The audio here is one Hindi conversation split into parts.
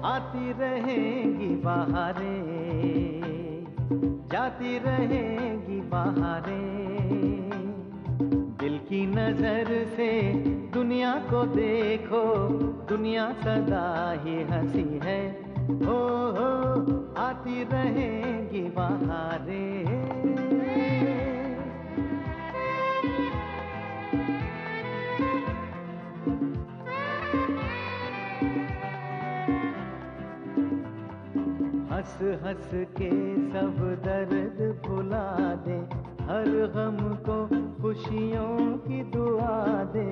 आती रहेंगी बहारें, जाती रहेंगी बहारें। दिल की नजर से दुनिया को देखो, दुनिया सदा ही हंसी है। हो आती रहेंगी बहारें। हंस हंस के सब दर्द भुला दे, हर गम को खुशियों की दुआ दे।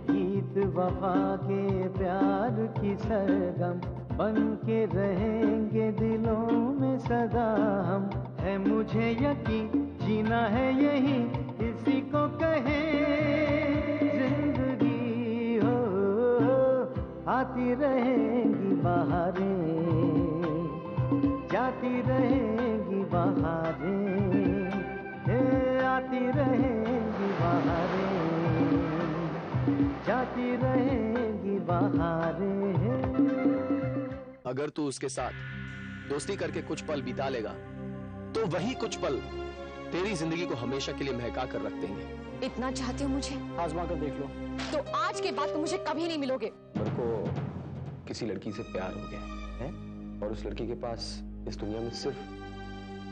गीत वफा के प्यार की सरगम बन के रहेंगे दिलों में सदा हम। है मुझे यकीन जीना है यही, इसी को कहे जिंदगी। हो आती रहेंगी बहारें, जाती रहेंगी बहारें। आती रहेंगी बहारें, जाती रहेंगी बहारें। अगर तू उसके साथ दोस्ती करके कुछ पल बिता लेगा तो वही कुछ पल तेरी जिंदगी को हमेशा के लिए महका कर रख देंगे। इतना चाहती हो मुझे? आजमा कर देख लो। तो आज के बाद तुम मुझे कभी नहीं मिलोगे। मेरे को किसी लड़की से प्यार हो गया है और उस लड़की के पास इस दुनिया में सिर्फ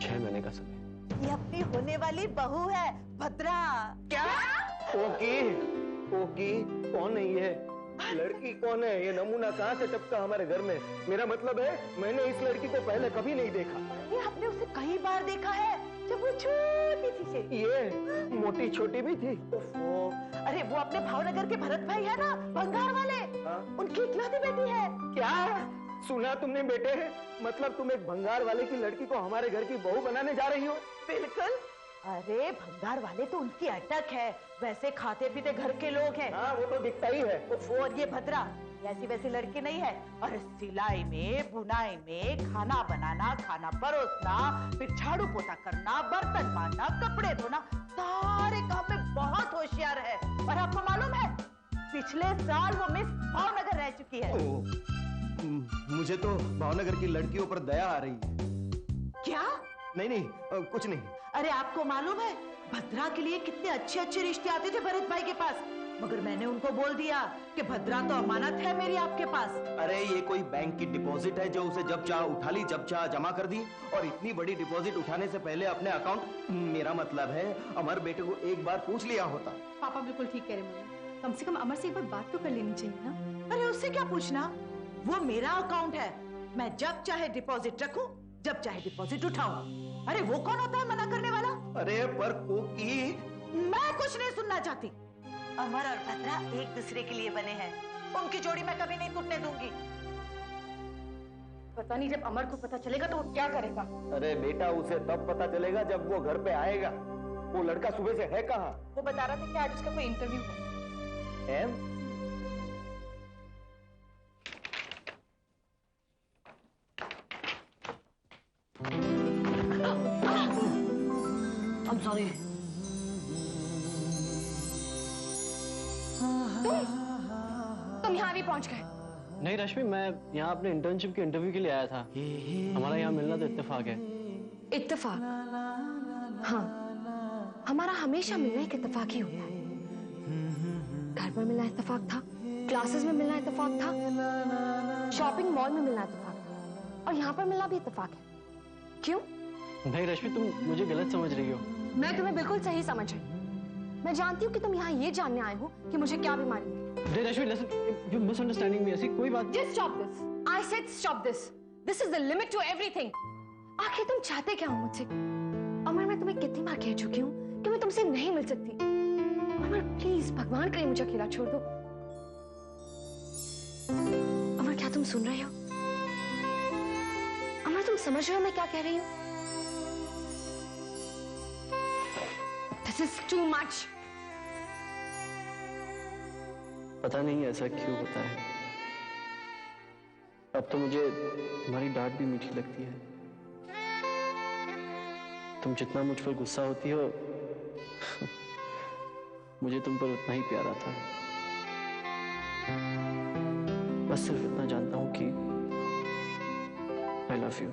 6 महीने का समय। ये अपनी होने वाली बहू है भद्रा। क्या? ओके ओके, कौन है ये लड़की? कौन है ये? नमूना कहाँ से टपका हमारे घर में? मेरा मतलब है मैंने इस लड़की को पहले कभी नहीं देखा। ये आपने उसे कई बार देखा है, जब वो छोटी सी। ये मोटी छोटी भी थी। ओफो, अरे वो अपने भावनगर के भरत भाई है ना, भंगार वाले, उनकी इकलौती बेटी है। क्या सुना तुमने बेटे? मतलब तुम एक भंगार वाले की लड़की को हमारे घर की बहू बनाने जा रही हो? बिल्कुल। अरे भंगार वाले तो उनकी अटक है, वैसे खाते पीते घर के लोग हैं। हाँ वो तो दिखता ही है। और ये भद्रा ऐसी वैसी लड़की नहीं है। और सिलाई में, बुनाई में, खाना बनाना, खाना परोसना, फिर झाड़ू पोछा करना, बर्तन मांजना, कपड़े धोना, सारे काम में बहुत होशियार है। और आपको मालूम है पिछले साल वो मिस भावनगर रह चुकी है। मुझे तो भावनगर की लड़कियों पर दया आ रही है। क्या? नहीं कुछ नहीं। अरे आपको मालूम है भद्रा के लिए कितने अच्छे अच्छे रिश्ते आते थे भरत भाई के पास, मगर मैंने उनको बोल दिया कि भद्रा तो अमानत है मेरी आपके पास। अरे ये कोई बैंक की डिपॉजिट है जो उसे जब चाह उठा ली, जब चाह जमा कर दी। और इतनी बड़ी डिपॉजिट उठाने से पहले अपने अकाउंट, मेरा मतलब है अमर बेटे को एक बार पूछ लिया होता। पापा बिल्कुल ठीक कह रहे मम्मी, कम से कम अमर से एक बार बात तो कर लेनी चाहिए ना। अरे उससे क्या पूछना, वो मेरा अकाउंट है, मैं जब चाहे डिपॉजिट रखूं, जब चाहे डिपॉजिट उठाऊं। अरे वो कौन होता है मना करने वाला? अरे पर कोकी, मैं कुछ नहीं सुनना चाहती। अमर और भद्रा एक दूसरे के लिए बने हैं, उनकी जोड़ी मैं कभी नहीं टूटने दूंगी। पता नहीं जब अमर को पता चलेगा तो वो क्या करेगा। अरे बेटा उसे तब पता चलेगा जब वो घर पे आएगा। वो लड़का सुबह से है कहाँ? वो बता रहा था कि आज उसका कोई इंटरव्यू है। I'm sorry. तुम यहाँ भी पहुँच गए? नहीं रश्मि, मैं यहाँ अपने इंटर्नशिप के इंटरव्यू के लिए आया था। हमारा यहाँ मिलना तो इत्तेफाक है। इत्तेफाक? हाँ, हमारा हमेशा मिलना एक इत्तेफाक ही होता है। घर पर मिलना इत्तेफाक था, क्लासेस में मिलना इत्तेफाक था, शॉपिंग मॉल में मिलना इत्तेफाक था, और यहाँ पर मिलना भी इत्तेफाक है। क्यों? नहीं रश्मि, तुम मुझे गलत समझ रही हो। मैं तुम्हें बिल्कुल सही समझ रही हूँ। मैं जानती हूँ कि तुम यहाँ ये जानने आए हो कि मुझे क्या बीमारी है। नहीं रश्मि, listen, you're misunderstanding me। ऐसी कोई बात। Just stop this. I said stop this. This is the limit to everything. आखिर तुम चाहते क्या हो मुझसे? अमर, मैं तुम्हें कितनी बार कह चुकी हूँ कि मैं तुमसे नहीं मिल सकती। अमर प्लीज, भगवान करे मुझे अकेला छोड़ दो। अमर, क्या तुम सुन रहे हो? अमर, तुम समझ रहे हो मैं क्या कह रही हूँ? This is too much. पता नहीं ऐसा क्यों होता है। अब तो मुझे तुम्हारी डांट भी मीठी लगती है। तुम जितना मुझ पर गुस्सा होती हो मुझे तुम पर उतना ही प्यार आता है। बस सिर्फ इतना जानता हूं कि I love you.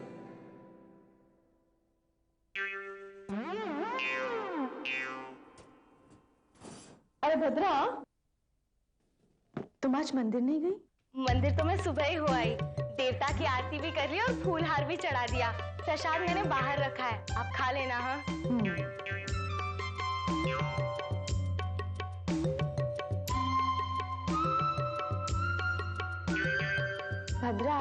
अरे भद्रा, तुम आज मंदिर नहीं गई? मंदिर तो मैं सुबह ही हो आई। देवता की आरती भी कर ली और फूल हार भी चढ़ा दिया। प्रसाद मैंने बाहर रखा है, आप खा लेना। हाँ भद्रा,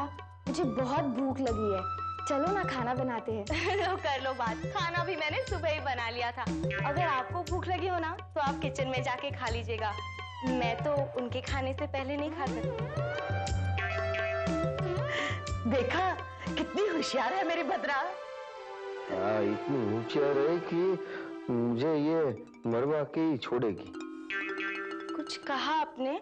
मुझे बहुत भूख लगी है, चलो ना खाना बनाते हैं। लो कर लो बात, खाना भी मैंने सुबह ही बना लिया था। अगर आपको भूख लगी हो ना तो आप किचन में जाके खा लीजिएगा, मैं तो उनके खाने से पहले नहीं खा सकती। देखा कितनी होशियार है मेरी भद्रा। हाँ, इतनी होशियार है कि मुझे ये मरवा के ही छोड़ेगी। कुछ कहा आपने?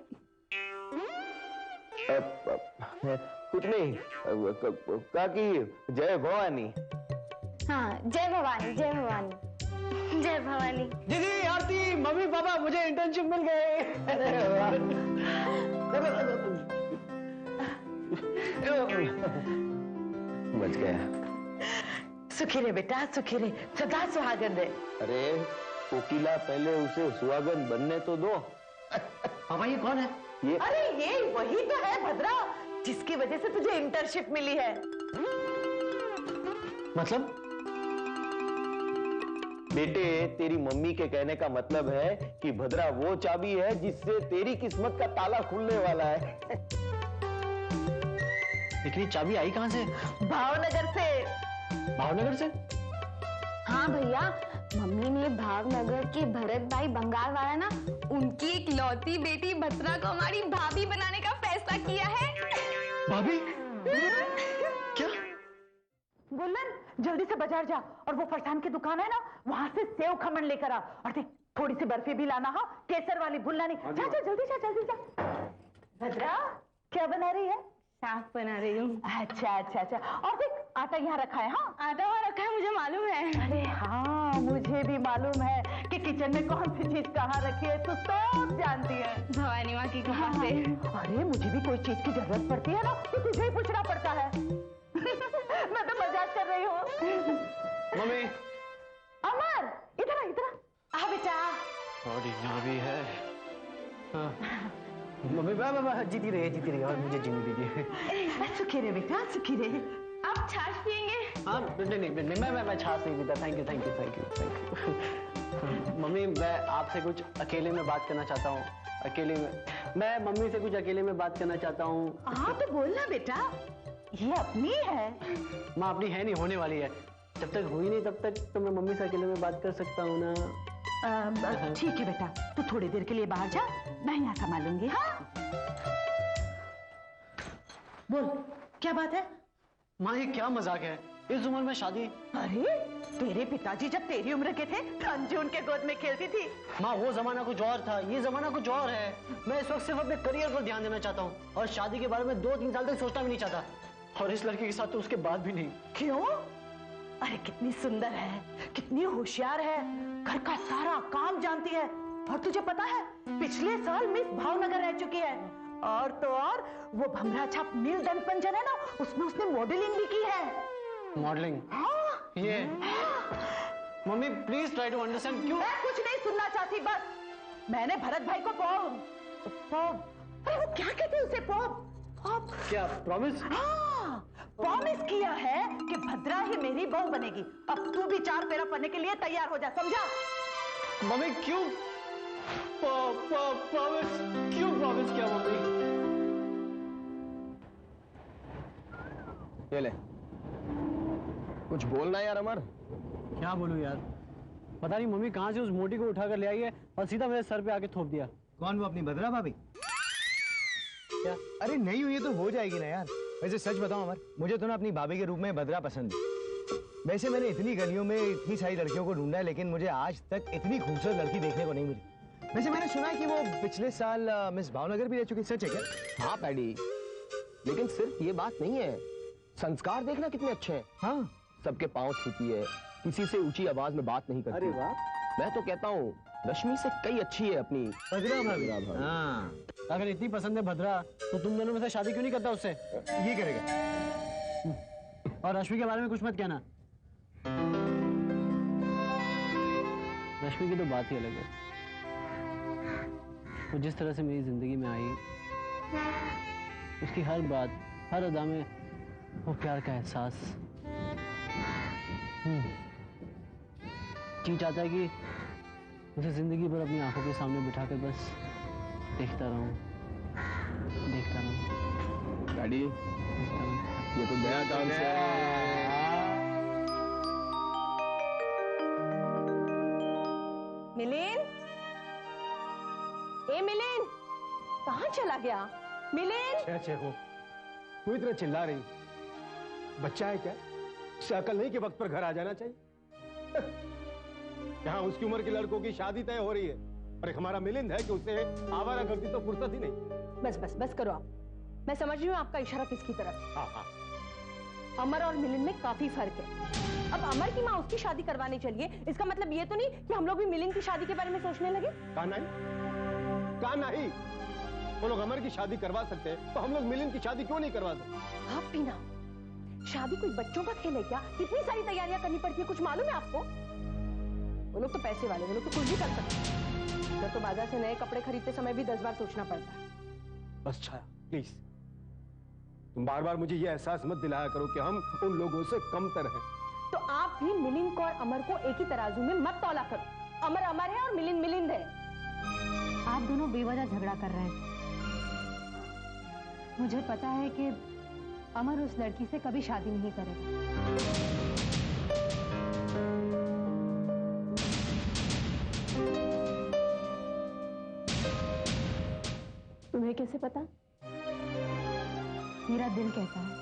कुछ नहीं, कहा कि जय भवानी। हाँ, जय भवानी, जय भवानी, जय भवानी। दीदी, आरती, मम्मी पापा, मुझे इंटर्नशिप मिल गए। बच गया। सुखी रे बेटा, सुखी रे, सदा सुहागन रहे। अरे कोकिला, पहले उसे सुहागन बनने तो दो। पापा ये कौन है? ये अरे ये वही तो है भद्रा, जिसकी वजह से तुझे इंटर्नशिप मिली है। मतलब? बेटे, तेरी मम्मी के कहने का मतलब है कि भद्रा वो चाबी है जिससे तेरी किस्मत का ताला खुलने वाला है। लेकिन ये चाबी आई कहां से? भावनगर से। भावनगर से? हाँ भैया, मम्मी ने भावनगर के भरत भाई बंगाल वाला ना, उनकी एक लौती बेटी भद्रा को हमारी भाभी बनाने का फैसला किया है। भाभी? क्या? बुल्लन, जल्दी से बाजार जा और वो फरसान की दुकान है ना, वहां से सेव खमण लेकर आ। और देख, थोड़ी सी बर्फी भी लाना। हाँ, केसर वाली भूलना नहीं। जा जा, जल्दी जा, जल्दी जा। भद्रा, क्या बना रही है? साग बना रही हूँ। अच्छा अच्छा अच्छा। और देख, आटा यहाँ रखा है। हाँ, आटा वहाँ रखा है, मुझे मालूम है। अरे हाँ, मुझे भी मालूम है कि किचन में कौन सी चीज कहाँ रखी है, तू सब जानती है। भवानी माँ की कृपा से। अरे मुझे भी कोई चीज की जरूरत पड़ती है ना तो तुझे ही पूछना पड़ता है। मैं तो मजाक कर रही हूँ। मम्मी। अमर, इधर आ, इधर आ। आ बेटा। और यहाँ भी है। हाँ। मम्मी जीती रही और मुझे जीने दीजिए। सुखी रहे बेटा, सुखी रहे। आप छाछ पियेंगे? हाँ, नहीं, मैं छाछ नहीं पीता। Thank you. मम्मी, मैं आपसे कुछ अकेले में बात करना चाहता हूँ। अकेले में मैं मम्मी से कुछ अकेले में बात करना चाहता हूँ। हाँ तो बोलना बेटा, ये अपनी है। माँ, अपनी है नहीं, होने वाली है। जब तक हुई नहीं तब तक तो मैं मम्मी से अकेले में बात कर सकता हूँ ना। ठीक है बेटा, तू थोड़ी देर के लिए बाहर जा, मैं यहाँ संभालूंगी। हाँ, बोल, क्या बात है? माँ, ये क्या मजाक है? इस उम्र में शादी? अरे तेरे पिताजी जब तेरी उम्र के थे, अंजू उनके गोद में खेलती थी। माँ, वो जमाना कुछ और था, ये जमाना कुछ और है। मैं इस वक्त सिर्फ अपने करियर पर ध्यान देना चाहता हूँ और शादी के बारे में 2-3 साल तक सोचना भी नहीं चाहता, और इस लड़के के साथ तो उसके बाद भी नहीं। क्यों? अरे कितनी सुंदर है, कितनी होशियार है, घर का सारा काम जानती है। और तुझे पता है, पिछले साल मिस भावनगर रह चुकी है। और तो और वो भमरा छाप नीलदंड पंजन है ना, उसमें उसने मॉडलिंग भी की है। मॉडलिंग? हाँ। ये mummy, please try to understand. क्यों? मैं कुछ नहीं सुनना चाहती, बस मैंने भरत भाई को अरे वो क्या कहते हैं उसे? क्या प्रॉमिस? हाँ, प्रॉमिस किया है कि भद्रा ही मेरी बहू बनेगी। अब तू भी 4 फेरा पढ़ने के लिए तैयार हो जा, समझा? मम्मी, क्यों प्रॉमिस? क्यों प्रॉमिस किया मम्मी? ये ले, कुछ बोलना यार अमर। क्या बोलूं यार, पता नहीं मम्मी कहां से उस मोटी को उठाकर ले आई है और सीधा मेरे सर पे आके थोप दिया। कौन? वो अपनी भद्रा भाभी? क्या? अरे नहीं हुई तो हो जाएगी ना यार। वैसे सच बताऊं अमर, मुझे तो ना अपनी भाभी के रूप में भद्रा पसंद है। वैसे मैंने इतनी गलियों में इतनी सारी लड़कियों को ढूंढा है, लेकिन मुझे आज तक इतनी खूबसूरत लड़की देखने को नहीं मिली। वैसे मैंने सुना है कि वो पिछले साल मिस भावनगर भी रह चुकी, सच है क्या? हाँ पैडी, लेकिन सिर्फ ये बात नहीं है, संस्कार देखना कितने अच्छे हैं। हाँ, सबके पांव छूती है, किसी से ऊंची आवाज में बात नहीं करती। अरे वाह, मैं तो कहता हूँ रश्मि से कई अच्छी है अपनी भद्रा भाभी। भद्रा भाभी। हाँ, अगर इतनी पसंद है भद्रा, तो तुम दोनों में से शादी क्यों नहीं करता उससे? ये करेगा। और रश्मि के बारे में कुछ मत कहना। रश्मि की तो बात ही अलग है। वो जिस तरह से मेरी जिंदगी में आई, उसकी हर बात, हर अदा में वो प्यार का एहसास। जी चाहता है कि उसे जिंदगी भर अपनी आंखों के सामने बिठाकर बस देखता रहूं, देखता रहूं। डैडी, ये तो नया डांस है। मिलिन, ए मिलिन, कहाँ चला गया? मिलिन, अच्छे हो, तू इतना चिल्ला रही, बच्चा है क्या? उसे अकल नहीं कि वक्त पर घर आ जाना चाहिए? यहाँ उसकी उम्र के लड़कों की शादी तय हो रही है और एक हमारा मिलिंद है कि उसे आवारा करती तो फुर्सत ही नहीं। बस बस बस करो आप। मैं समझ रही हूँ आपका इशारा किसकी तरफ। हाँ हाँ, अमर और मिलिंद में काफी फर्क है। अब अमर की माँ उसकी शादी करवाने चलिए, इसका मतलब ये तो नहीं कि हम लोग भी मिलिंद की शादी के बारे में सोचने लगे। कहा नहीं, वो लोग अमर की शादी करवा सकते हैं तो हम लोग मिलिंद की शादी क्यों नहीं करवा सकते? आप भी ना, शादी कोई बच्चों का खेल है क्या? कितनी सारी तैयारियां करनी पड़ती है, कुछ मालूम है आपको? वो लोग तो पैसे वाले, वो लोग तो कुछ भी कर सकते हैं। इधर तो बाजार से नए कपड़े खरीदते समय भी 10 बार सोचना पड़ता है। बस छाया, प्लीज, तुम बार बार मुझे यह एहसास मत दिलाया करो कि हम उन लोगों से कमतर हैं। तो आप भी मिलिंद को और अमर को एक ही तराजू में मत तौला करो। अमर अमर है और मिलिंद मिलिंद है। आप दोनों बेवजह झगड़ा कर रहे हैं। मुझे पता है कि अमर उस लड़की से कभी शादी नहीं करेगा। तुम्हें कैसे पता? मेरा दिल कहता है।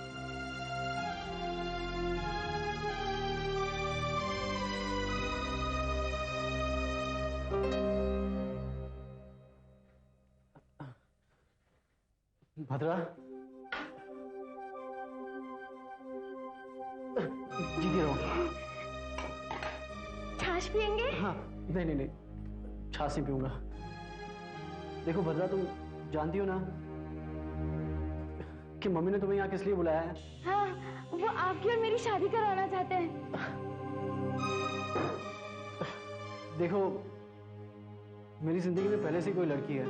भद्रा, जीती रहो। छाछ पियेंगे? हाँ, नहीं नहीं नहीं, छाछ नहीं पीऊंगा। देखो भद्रा, तुम जानती हो ना कि मम्मी ने तुम्हें यहाँ किस लिए बुलाया है? हाँ, वो आपकी और मेरी शादी कराना चाहते हैं। देखो, मेरी जिंदगी में पहले से कोई लड़की है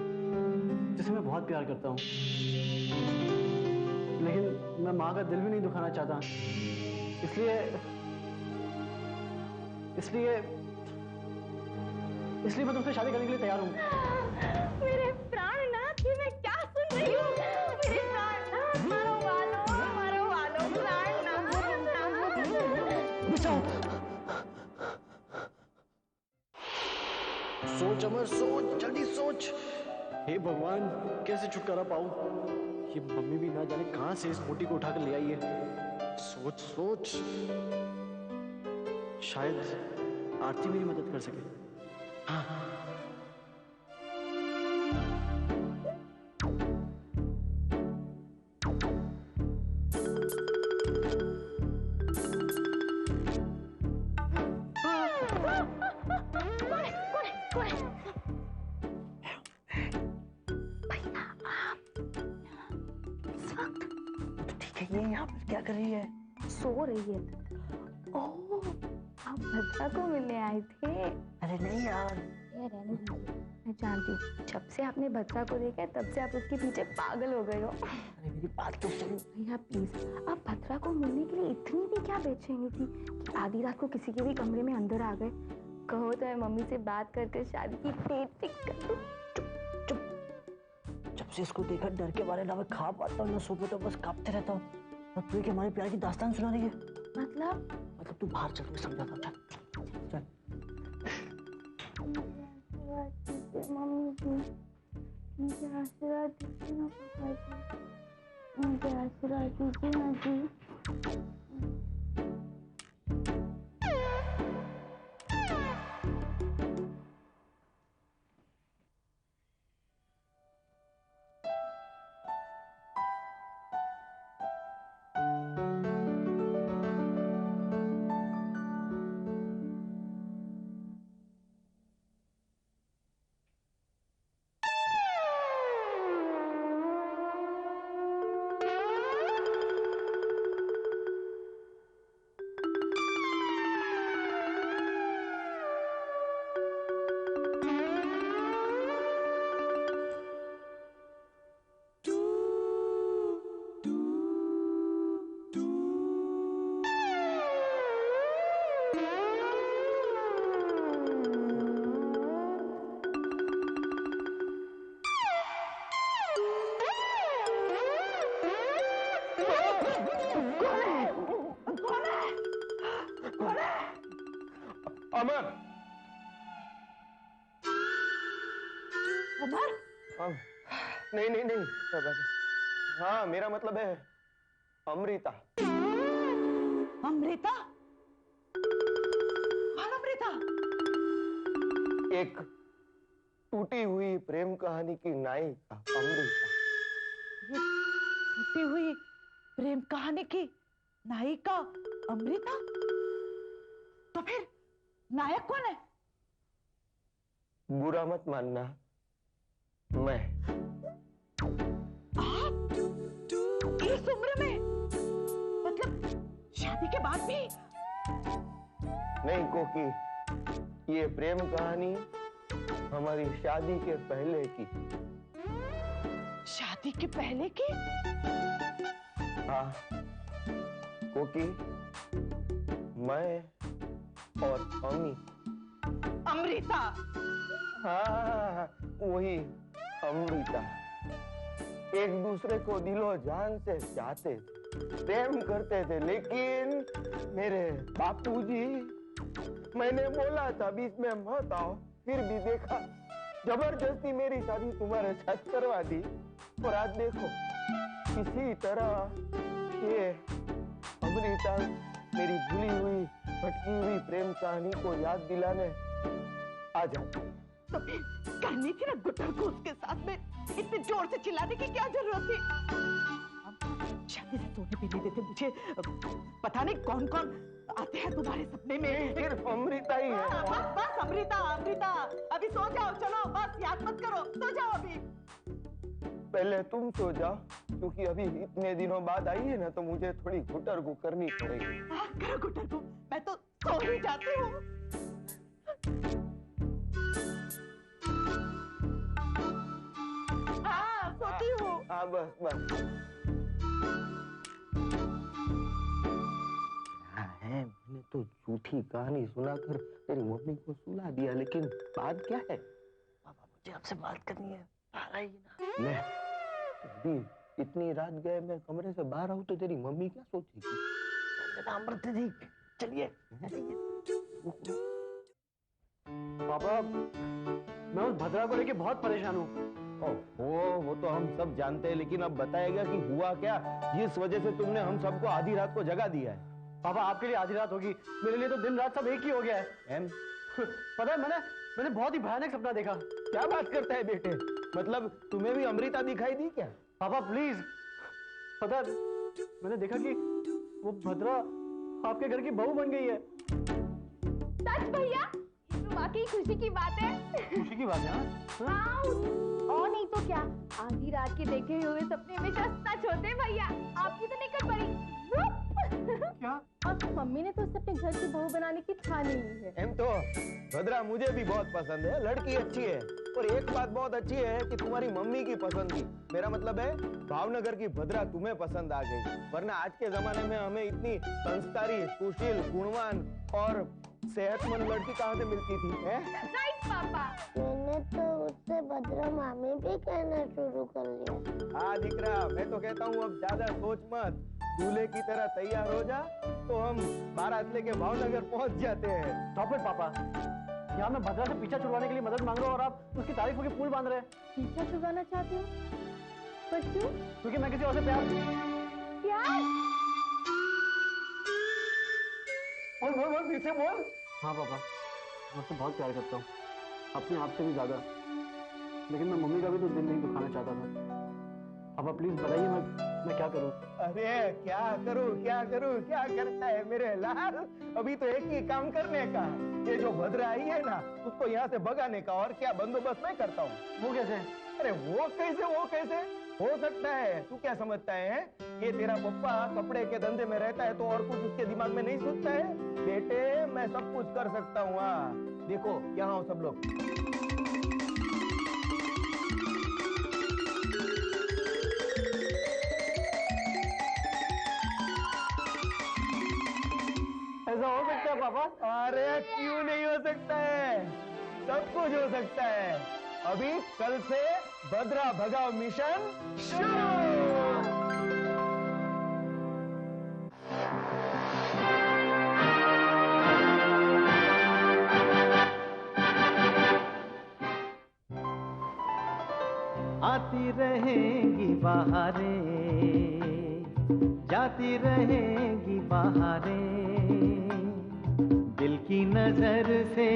जिसे मैं बहुत प्यार करता हूँ, लेकिन मैं माँ का दिल भी नहीं दुखाना चाहता। इसलिए इसलिए इसलिए मैं तुमसे शादी करने के लिए तैयार हूँ। मेरे प्राणनाथ, ये मैं क्या सुन रही हूँ? मेरे प्राणनाथ, मरो वालो प्राणनाथ। सोच अमर, सोच, जल्दी सोच। हे भगवान, कैसे छुटकारा पाऊं? ये मम्मी भी ना जाने कहां से इस मोटी को उठाकर ले आई है। सोच सोच, शायद आरती मेरी मदद कर सके। हाँ, क्या कर रही है? सो रही है। ओह, आप भद्रा को मिलने आए थे? अरे नहीं यार, ये रहने दीजिए, मैं जानती हूँ, जब से आपने भद्रा को देखा है तब से आप उसके पीछे पागल हो गए हो। अरे मेरी बात तो सुनो। भैया प्लीज, आप भद्रा को मिलने के लिए इतनी भी क्या बेचैनी थी कि आधी रात को किसी के भी कमरे में अंदर आ गए? कहो तो मैं मम्मी से बात करके शादी की डेट फिक्स कर दूं। जब से इसको देखा डर के मारे ना मैं खा पाता हूँ ना सो पाता हूँ, बस कांपते रहता हूँ। और तू कि हमारे प्यार की दास्तान सुना रही है। मतलब तू बाहर चल, मैं समझाता हूँ। चल मम्मी जी, मुझे आशीर्वाद दीजिए ना पापा जी, मुझे आशीर्वाद दीजिए ना जी। अमर। अमर? नहीं नहीं नहीं, हाँ मेरा मतलब है अमृता। अमृता? कौन अमृता? एक टूटी हुई प्रेम कहानी की नायिका अमृता। ये टूटी हुई प्रेम कहानी की नायिका अमृता? तो फिर नायक कौन है? बुरा मत मानना, मैं। आप इस उम्र में, मतलब शादी के बाद भी? नहीं कोकी, ये प्रेम कहानी हमारी शादी के पहले की। शादी के पहले की? हाँ कोकी, मैं और अम्मी। अमृता? हाँ वही अमृता। एक दूसरे को दिलो जान से चाहते थे, प्रेम करते थे, लेकिन मेरे बापूजी, मैंने बोला था बीच में मत आओ, फिर भी देखा, जबरदस्ती मेरी शादी तुम्हारे साथ करवा दी। और आज देखो, किसी तरह ये अमृता मेरी भूली हुई भटकी हुई प्रेम कहानी को याद दिलाने आ जाती। तो फिर करनी थी ना गुटर को उसके साथ में, इतने जोर से चिल्लाने की क्या जरूरत थी? शादी से सोने भी नहीं देते मुझे, पता नहीं कौन कौन आते हैं तुम्हारे सपने में। सिर्फ अमृता ही है। बस बस अमृता, अमृता अभी सो जाओ, चलो बस याद मत करो, सो जाओ अभी। पहले तुम सो जाओ, क्योंकि अभी इतने दिनों बाद आई है ना, तो मुझे थोड़ी घुटर को करनी पड़ेगी। करो घुटर को, मैं तो सो ही जाती हूँ। हाँ सोती हूँ। हाँ बस बस। है, मैंने तो झूठी कहानी सुनाकर तेरी मम्मी को सुला दिया, लेकिन बात क्या है? पापा मुझे आपसे बात करनी है, बाहर आइए ना। ले, अभी इतनी रात गए, मैं कमरे से बाहर आऊं तो तेरी मम्मी क्या सोचेगी? अमृता जी चलिए। पापा मैं उस भद्रा को लेके बहुत परेशान हूँ। वो तो हम सब जानते हैं, लेकिन अब बताएगा कि हुआ क्या, जिस वजह से तुमने हम सबको आधी रात को जगा दिया है। पापा आपके लिए आधी रात होगी, मेरे लिए तो दिन रात सब एक ही हो गया है। पता है मैंने बहुत ही भयानक सपना देखा। क्या बात करता है बेटे, मतलब तुम्हें भी अमृता दिखाई दी क्या? पापा प्लीज, पता है मैंने देखा कि वो भद्रा आपके घर की बहू बन गई है। सच भैया? तो वाकई खुशी की बात है। खुशी की बात है? हाँ और नहीं तो क्या, आधी रात के देखे हुए सपने हमेशा सच होते हैं भैया। आपकी तो नहीं कर पड़ी। क्या? अब मम्मी ने तो उसे अपने घर की बहू बनाने की ठान ली है। एम तो भद्रा मुझे भी बहुत पसंद है, लड़की अच्छी है, और एक बात बहुत अच्छी है कि तुम्हारी मम्मी की पसंद थी, मेरा मतलब है भावनगर की भद्रा तुम्हें पसंद आ गई, वरना आज के जमाने में हमें इतनी संस्कारी, सुशील, गुणवान और सेहतमंद लड़की कहाँ से मिलती थी? राइट पापा। मैंने तो उससे भद्रा मामी भी कहना शुरू कर लिया। हाँ दिख रहा, मैं तो कहता हूँ अब ज्यादा सोच मत, दूल्हे की तरह तैयार हो जा, तो हम बारात लेके भावनगर पहुँच जाते हैं। स्टॉप इट पापा, यहाँ मैं भद्रा से पीछा छुड़वाने के लिए मदद मांग रहा हूँ और आप उसकी तारीफों की पुल बांध रहे हैं। पीछा छुड़वाना चाहती हूँ? पर क्यों? क्योंकि मैं किसी और से प्यार बोल पीछे बोल। हाँ पापा, मैं उससे बहुत प्यार करता हूँ, अपने आप से भी ज्यादा, लेकिन मैं मम्मी का भी तो दिल नहीं दुखाना चाहता था। पापा प्लीज बताइए मैं क्या करूँ? अरे क्या करूँ क्या करता है मेरे लाल, अभी तो एक ही काम करने का, ये जो भद्रा आई है ना, उसको यहाँ से भगाने का, और क्या बंदोबस्त मैं करता हूँ। वो कैसे? अरे वो कैसे हो सकता है? तू क्या समझता है? ये तेरा पप्पा कपड़े के धंधे में रहता है तो और कुछ उसके दिमाग में नहीं सोचता है? बेटे मैं सब कुछ कर सकता हूँ। हाँ देखो यहाँ हो सब लोग। ऐसा हो सकता है पापा? अरे क्यों नहीं हो सकता है, सब कुछ हो सकता है। अभी कल से भद्रा भगाओ मिशन शुरू। आती रहेंगी बहारें, जाती रहेंगी बहारें। दिल की नजर से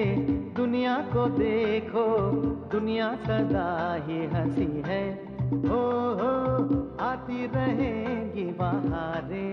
दुनिया को देखो, दुनिया सदा ही हंसी है। हो आती रहेंगी बहारें।